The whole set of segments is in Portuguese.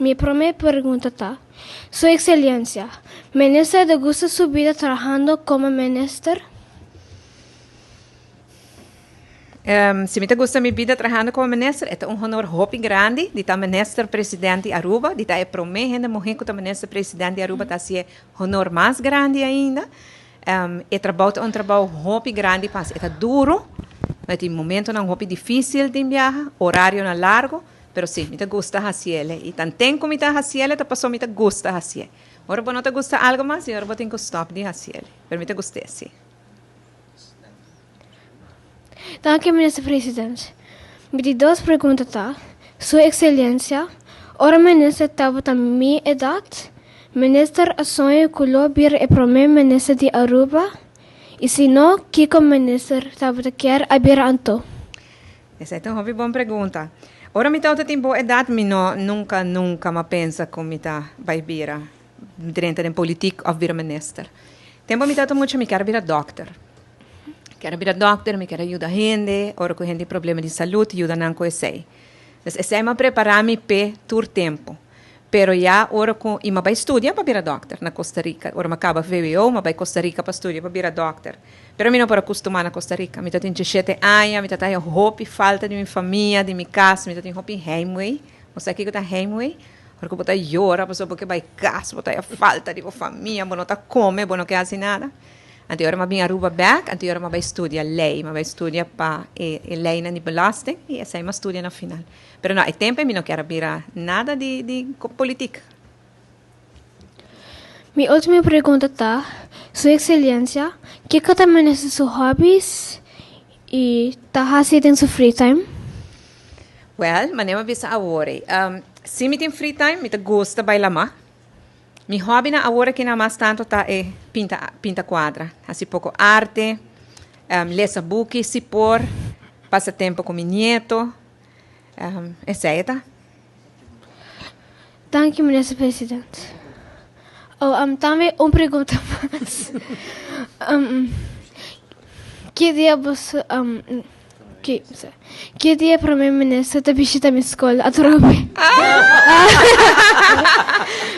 Mi primeira pergunta tá: Sua Excelência, ministro de gusta sua vida trabalhando como ministro? Se me gusta minha vida trabalhando como ministro, é um honor muito grande de estar ministro presidente de Aruba, de estar para mim ainda morrer como ministro presidente de Aruba, está se honor mais grande ainda. É um trabalho muito grande, mas é duro, mas tem momento não muito difícil de viajar, horário não largo, mas sim, me gusta fazer. E tanto como me fazer, tá passou me gusta fazer. Agora não te gusta algo mais, e agora tenho que stop de fazer. Mas me gusta sim. Danke, ministro presidente. Me de duas perguntas, tá? Sua Excelência, ora ministro estava a minha idade, ministro a sonho colobir é primeiro-ministro de Aruba, e se não, que como ministro estava a querer abrir anto? Essa é uma boa pergunta. Ora, me tem boa idade, mas nunca me pensa como vai vir dentro da política ou vir ministro. Tempo me muito, me quero vir doctor. Quero vir doctor, me quero ajudar a gente, ora com gente tem problema de saúde, ajuda não com isso. Então, esse é preparar-me para todo tempo. Pero já, ora com, e me vai estudar para vir doctor na Costa Rica. Ora, me acaba VWO, me vai Costa Rica para estudar para vir doctor. Pero eu não para acostumar na Costa Rica. Me tenho 7 anos, me tenho roupa, falta de minha família, de minha casa, me tenho roupa em Heimway. Você aqui que está Heimway? Ora, que eu vou chorar, porque vai casa, vou ter falta de família, vou não comer, vou não quer assim nada. Anterior me vim a Aruba back, anterior me vai estudar lei, me vai estudar para lei na belasting e essa é uma estudia no final. Pero não, é tempo me não quero virar nada de política. Minha última pergunta tá: Sua Excelência, que também são seus hobbies e tá fazendo em seu free time? Well, mas não visa agora. Se me tem free time, me gosta bailar mais. Mi hobby na agora que na mais tanto tá é pinta quadra. Assim pouco arte, ler book, se por, passa tempo com meu neto, etc. Danke, ministro presidente. Também uma pergunta mais. Que dia você que dia para mim ministro te visita minha escola a Trobe?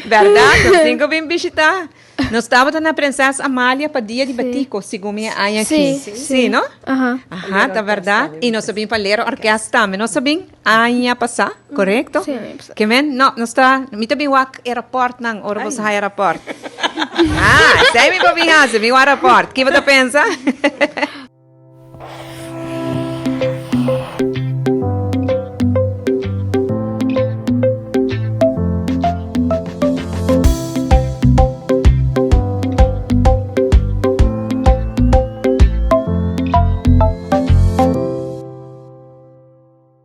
Verdade, eu tenho que vir visitar. Nós estávamos na Princesa Amália para dia de Batico, segundo minha mãe aqui. Sim, não? Aham, tá verdade. E nós sabemos para ler a orquestra também. Nós sabemos a Anha passar, correto? Sim. Que men? Não, nós está, me também o aeroporto não, ora você vai aeroporto. Sei me para vir, o aeroporto. Que você pensa?